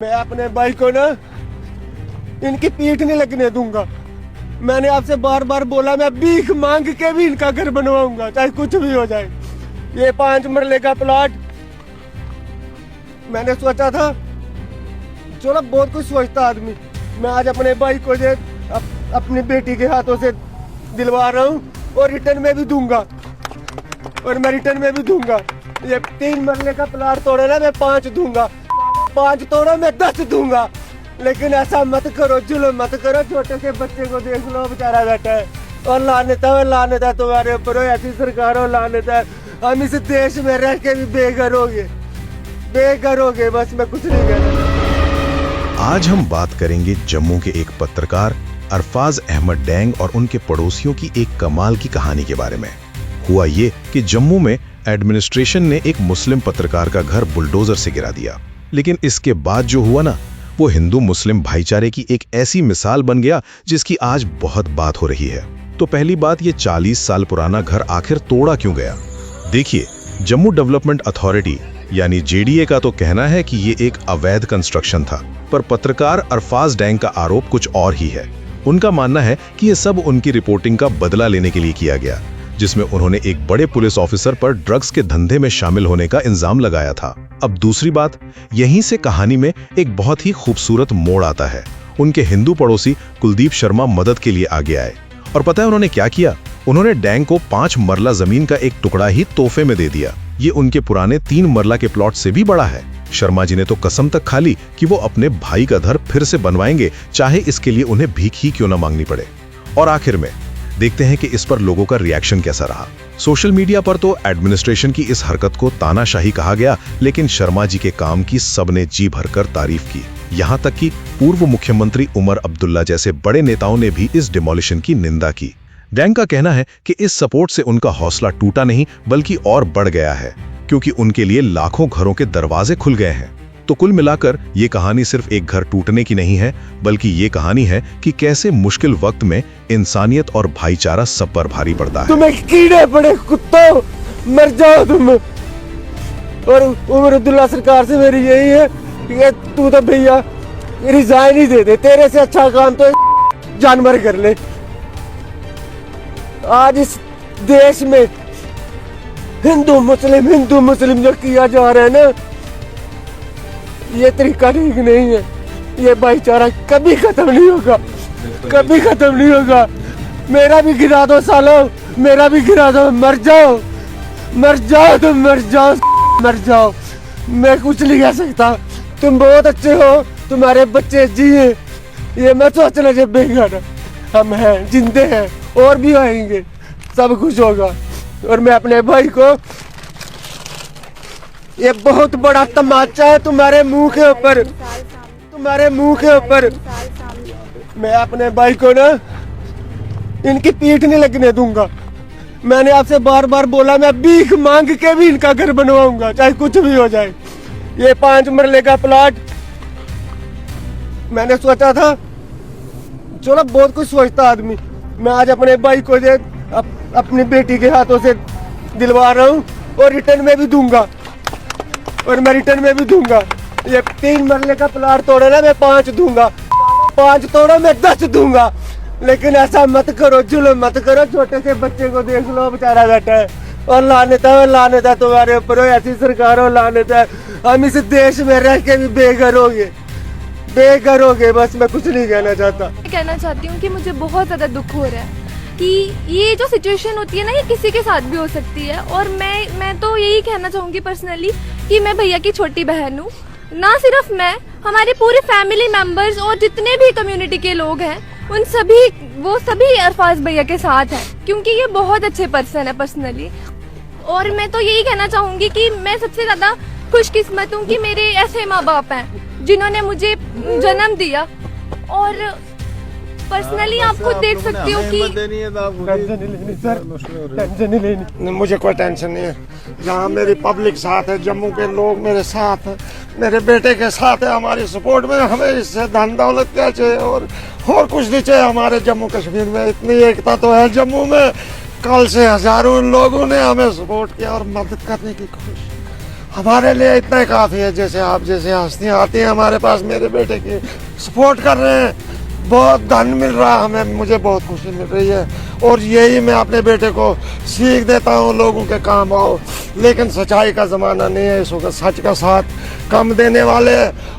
मैं अपने भाई को ना इनकी पीठ नहीं लगने दूंगा। मैंने आपसे बार बार बोला, मैं भीख मांग के भी इनका घर बनवाऊंगा, चाहे कुछ भी हो जाए। ये 5 मरले का प्लॉट मैंने सोचा था, चलो बहुत कुछ सोचता आदमी। मैं आज अपने भाई को अपनी बेटी के हाथों से दिलवा रहा हूँ और रिटर्न में भी दूंगा, और मैं रिटर्न में भी दूंगा। ये 3 मरले का प्लॉट तोड़ा ना, मैं 5 दूंगा, 5 तोड़ा मैं 10 दूंगा। लेकिन ऐसा मत करो, जुल्म मत करो। छोटे से बच्चे को देख लो, बेचारा बैठा है, और लानत है तुम्हारे ऊपर। ऐसी सरकार हो, लानत है। हम इस देश में रह के भी बेघर हो गए। बस मैं कुछ नहीं कहना। आज हम बात करेंगे जम्मू के एक पत्रकार अरफाज अहमद डैंग और उनके पड़ोसियों की एक कमाल की कहानी के बारे में। हुआ ये कि जम्मू में एडमिनिस्ट्रेशन ने एक मुस्लिम पत्रकार का घर बुलडोजर से गिरा दिया, लेकिन इसके बाद जो हुआ ना, वो हिंदू मुस्लिम भाईचारे की एक ऐसी मिसाल बन गया जिसकी आज बहुत बात हो रही है। तो पहली बात, ये 40 साल पुराना घर आखिर तोड़ा क्यों गया? देखिए, जम्मू डेवलपमेंट अथॉरिटी यानी जेडीए का तो कहना है कि ये एक अवैध कंस्ट्रक्शन था, पर पत्रकार अरफाज डैंग का आरोप कुछ और ही है। उनका मानना है कि ये सब उनकी रिपोर्टिंग का बदला लेने के लिए किया गया, जिसमें उन्होंने एक बड़े पुलिस ऑफिसर पर ड्रग्स के धंधे में शामिल होने का इल्जाम लगाया था। अब दूसरी बात, यहीं से कहानी में एक बहुत ही खूबसूरत मोड़ आता है। उनके हिंदू पड़ोसी कुलदीप शर्मा मदद के लिए आगे आए, और पता है उन्होंने क्या किया? उन्होंने डैंग को 5 मरला जमीन का एक टुकड़ा ही तोहफे में दे दिया। ये उनके पुराने 3 मरला के प्लॉट से भी बड़ा है। शर्मा जी ने तो कसम तक खा ली कि वो अपने भाई का घर फिर से बनवाएंगे, चाहे इसके लिए उन्हें भीख ही क्यों न मांगनी पड़े। और आखिर में देखते हैं कि इस पर लोगों का रिएक्शन कैसा रहा। सोशल मीडिया पर तो एडमिनिस्ट्रेशन की इस हरकत को तानाशाही कहा गया, लेकिन शर्मा जी के काम की सबने जी भरकर तारीफ की। यहाँ तक कि पूर्व मुख्यमंत्री उमर अब्दुल्ला जैसे बड़े नेताओं ने भी इस डिमोलिशन की निंदा की। डैंग का कहना है कि इस सपोर्ट से उनका हौसला टूटा नहीं, बल्कि और बढ़ गया है, क्योंकि उनके लिए लाखों घरों के दरवाजे खुल गए हैं। तो कुल मिलाकर ये कहानी सिर्फ एक घर टूटने की नहीं है, बल्कि ये कहानी है कि कैसे मुश्किल वक्त में इंसानियत और भाईचारा सब पर भारी पड़ता है। तुम्हें कीड़े पड़े कुत्तों, मर जाओ तुम। और उमर अब्दुल्ला सरकार से मेरी यही है कि तू तो भैया रिजाइन ही दे दे, तेरे से अच्छा काम तो जानवर कर ले। आज इस देश में हिंदू मुस्लिम जो किया जा रहा है ना, ये तरीका ठीक नहीं है। ये भाईचारा कभी खत्म नहीं होगा, कभी खत्म नहीं होगा। मेरा भी गिरा दो सालो, मेरा भी गिरा दो। मर जाओ तुम, मर जाओ। मैं कुछ नहीं कह सकता। तुम बहुत अच्छे हो, तुम्हारे बच्चे जिए, ये मैं सोचना जब बेकार। हम हैं, जिंदे हैं, और भी आएंगे, सब कुछ होगा। और मैं अपने भाई को, ये बहुत बड़ा तमाचा है तुम्हारे मुंह के ऊपर, मैं अपने भाई को ना इनकी पीठ नहीं लगने दूंगा। मैंने आपसे बार बार बोला, मैं भीख मांग के भी इनका घर बनवाऊंगा, चाहे कुछ भी हो जाए। ये 5 मरले का प्लॉट मैंने सोचा था, चलो बहुत कुछ सोचता आदमी। मैं आज अपने भाई को अपनी बेटी के हाथों से दिलवा रहा हूँ, और रिटर्न में भी दूंगा, और मैं रिटर्न में भी दूंगा। ये 3 मरले का प्लॉट तोड़ा ना, मैं 5 दूंगा, 5 तोड़ा मैं 10 दूंगा। लेकिन ऐसा मत करो, जुल्म मत करो। छोटे से बच्चे को देख लो, बेचारा बैठा है, और लानत है तुम्हारे ऊपर। ऐसी सरकार हो, लानत है। हम इस देश में रह के भी बेघर हो गए। बस मैं कुछ नहीं कहना चाहता। मैं कहना चाहती हूँ कि मुझे बहुत ज़्यादा दुख हो रहा है कि ये जो सिचुएशन होती है ना, ये किसी के साथ भी हो सकती है। और मैं तो यही कहना चाहूँगी पर्सनली कि मैं भैया की छोटी बहन हूँ। ना सिर्फ मैं, हमारे पूरे फैमिली मेंबर्स और जितने भी कम्युनिटी के लोग हैं, वो सभी अरफाज भैया के साथ हैं, क्योंकि ये बहुत अच्छे पर्सन है पर्सनली। और मैं तो यही कहना चाहूँगी कि मैं सबसे ज़्यादा खुशकिस्मत हूँ कि मेरे ऐसे माँ बाप हैं जिन्होंने मुझे जन्म दिया। और पर्सनली आप खुद देख सकते हो कि टेंशन नहीं लेनी, मुझे कोई टेंशन नहीं है। जहाँ मेरी पब्लिक साथ है, जम्मू के लोग मेरे साथ हैं, मेरे बेटे के साथ है, हमारी सपोर्ट में। हमें इससे धन दौलत क्या चाहिए, और कुछ नहीं चाहिए। हमारे जम्मू कश्मीर में इतनी एकता तो है। जम्मू में कल से हजारों लोगों ने हमें सपोर्ट किया और मदद करने की कोशिश। हमारे लिए इतना ही काफ़ी है। जैसे आप जैसे हस्तियाँ आती हैं हमारे पास, मेरे बेटे की सपोर्ट कर रहे हैं, बहुत धन मिल रहा है हमें, मुझे बहुत खुशी मिल रही है। और यही मैं अपने बेटे को सीख देता हूँ, लोगों के काम आओ। लेकिन सच्चाई का ज़माना नहीं है इस वक्त, सच का साथ कम देने वाले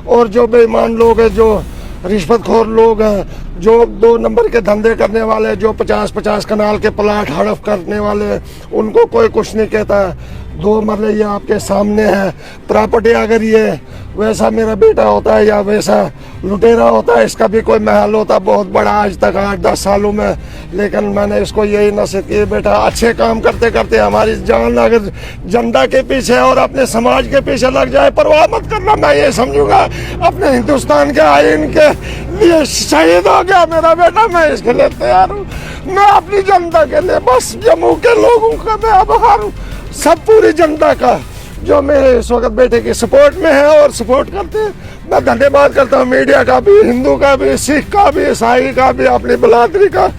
और जो बेईमान लोग हैं, जो रिश्वतखोर लोग हैं, जो 2 नंबर के धंधे करने वाले, जो 50-50 कनाल के प्लाट हड़प करने वाले, उनको कोई कुछ नहीं कहता। 2 मरले ये आपके सामने है। प्रॉपर्टी अगर ये वैसा मेरा बेटा होता है या वैसा लुटेरा होता है, इसका भी कोई महल होता बहुत बड़ा आज तक 8-10 सालों में। लेकिन मैंने इसको यही नसीहत की, बेटा अच्छे काम करते करते हमारी जान अगर जनता के पीछे और अपने समाज के पीछे लग जाए, परवाह मत करना। मैं ये समझूंगा अपने हिंदुस्तान के आईन के लिए शहीद हो गया मेरा बेटा, मैं इसके लिए तैयार हूँ। मैं अपनी जनता के लिए, बस जम्मू के लोगों का मैं आभार हूँ, सब पूरी जनता का जो मेरे इस वक्त बेटे की सपोर्ट में है और सपोर्ट करते हैं। मैं धन्यवाद करता हूँ मीडिया का भी, हिंदू का भी, सिख का भी, ईसाई का भी, अपनी बलादरी का।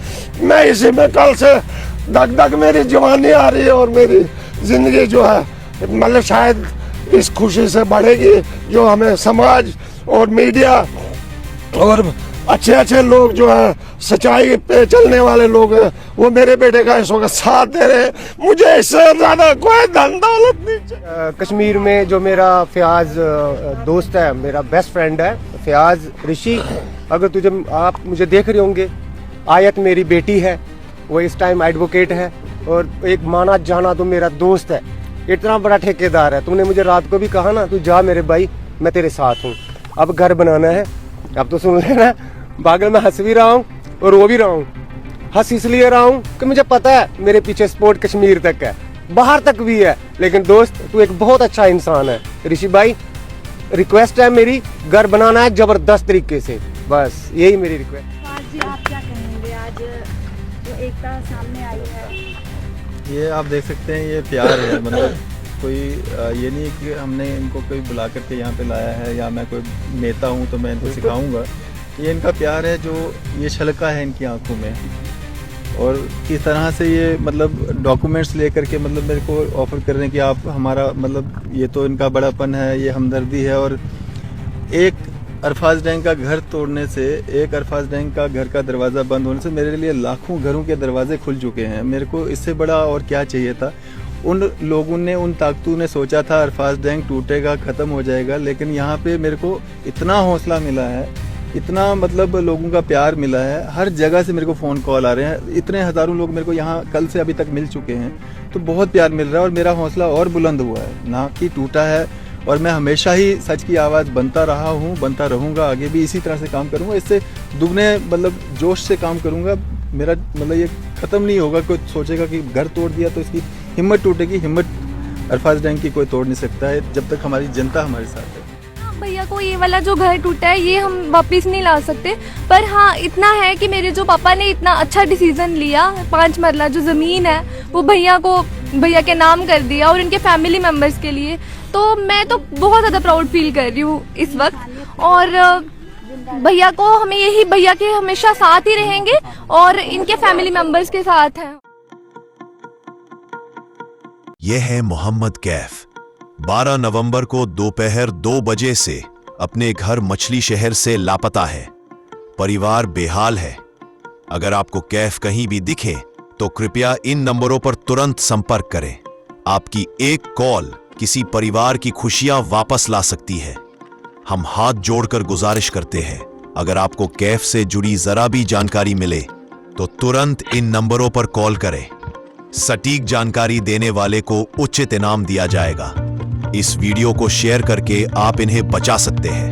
मैं इसी में कल से दग दग मेरी जवानी आ रही है और मेरी जिंदगी जो है मतलब शायद इस खुशी से बढ़ेगी जो हमें समाज और मीडिया और अच्छे अच्छे लोग जो है सच्चाई पे चलने वाले लोग हैं, वो मेरे बेटे का इस वक्त साथ दे रहे हैं। मुझे इससे ज्यादा कोई धन दौलत नहीं चाहिए। कश्मीर में जो मेरा फयाज दोस्त है, मेरा बेस्ट फ्रेंड है फयाज ऋषि, अगर आप मुझे देख रहे होंगे, आयत मेरी बेटी है, वो इस टाइम एडवोकेट है और एक माना जाना तो मेरा दोस्त है, इतना बड़ा ठेकेदार है। तूने मुझे रात को भी कहा ना, तू जा मेरे भाई, मैं तेरे साथ हूँ। अब घर बनाना है, अब तो सुन लेना, बागल में हंस भी रहा हूँ और रो भी रहा हूँ। हंस इसलिए रहा हूँ कि मुझे पता है मेरे पीछे सपोर्ट कश्मीर तक है, बाहर तक भी है। लेकिन दोस्त तू एक बहुत अच्छा इंसान है ऋषि भाई, रिक्वेस्ट है मेरी, घर बनाना है जबरदस्त तरीके से, बस यही मेरी रिक्वेस्ट। आज जी आप क्या कहेंगे, आज जो एकता सामने आई है? ये आप देख सकते हैं, ये प्यार है। मतलब कोई ये नहीं कि हमने इनको कोई बुला करके यहाँ पे लाया है या मैं कोई नेता हूँ तो मैं इनको सिखाऊंगा। ये इनका प्यार है, जो ये छलका है इनकी आंखों में। और किस तरह से ये मतलब डॉक्यूमेंट्स लेकर के मतलब मेरे को ऑफर कर रहे हैं कि आप हमारा मतलब, ये तो इनका बड़ापन है, ये हमदर्दी है। और एक अरफाज डैंग का घर तोड़ने से, एक अरफाज डैंग का घर का दरवाज़ा बंद होने से मेरे लिए लाखों घरों के दरवाजे खुल चुके हैं। मेरे को इससे बड़ा और क्या चाहिए था। उन लोगों ने, उन ताकतों ने सोचा था अरफाज डैंग टूटेगा, ख़त्म हो जाएगा, लेकिन यहाँ पे मेरे को इतना हौसला मिला है, इतना मतलब लोगों का प्यार मिला है। हर जगह से मेरे को फ़ोन कॉल आ रहे हैं, इतने हज़ारों लोग मेरे को यहाँ कल से अभी तक मिल चुके हैं। तो बहुत प्यार मिल रहा है और मेरा हौसला और बुलंद हुआ है, ना कि टूटा है। और मैं हमेशा ही सच की आवाज़ बनता रहा हूँ, बनता रहूँगा, आगे भी इसी तरह से काम करूँगा। इससे दुगने मतलब जोश से काम करूँगा। मेरा मतलब ये ख़त्म नहीं होगा। कोई सोचेगा कि घर तोड़ दिया तो इसकी हिम्मत टूटेगी, हिम्मत अरफाज डैंग की कोई तोड़ नहीं सकता है जब तक हमारी जनता हमारे साथ है। भैया को ये वाला जो घर टूटा है ये हम वापस नहीं ला सकते, पर हाँ इतना है कि मेरे जो पापा ने इतना अच्छा डिसीजन लिया, 5 मरला जो ज़मीन है वो भैया के नाम कर दिया और इनके फैमिली मेम्बर्स के लिए। तो मैं तो बहुत ज़्यादा प्राउड फील कर रही हूँ इस वक्त। और भैया को हमें यही, भैया के हमेशा साथ ही रहेंगे और इनके फैमिली मेम्बर्स के साथ हैं। ये है मोहम्मद कैफ। 12 नवंबर को दोपहर 2 बजे से अपने घर मछली शहर से लापता है। परिवार बेहाल है। अगर आपको कैफ कहीं भी दिखे तो कृपया इन नंबरों पर तुरंत संपर्क करें। आपकी एक कॉल किसी परिवार की खुशियां वापस ला सकती है। हम हाथ जोड़कर गुजारिश करते हैं, अगर आपको कैफ से जुड़ी जरा भी जानकारी मिले तो तुरंत इन नंबरों पर कॉल करें। सटीक जानकारी देने वाले को उचित इनाम दिया जाएगा। इस वीडियो को शेयर करके आप इन्हें बचा सकते हैं।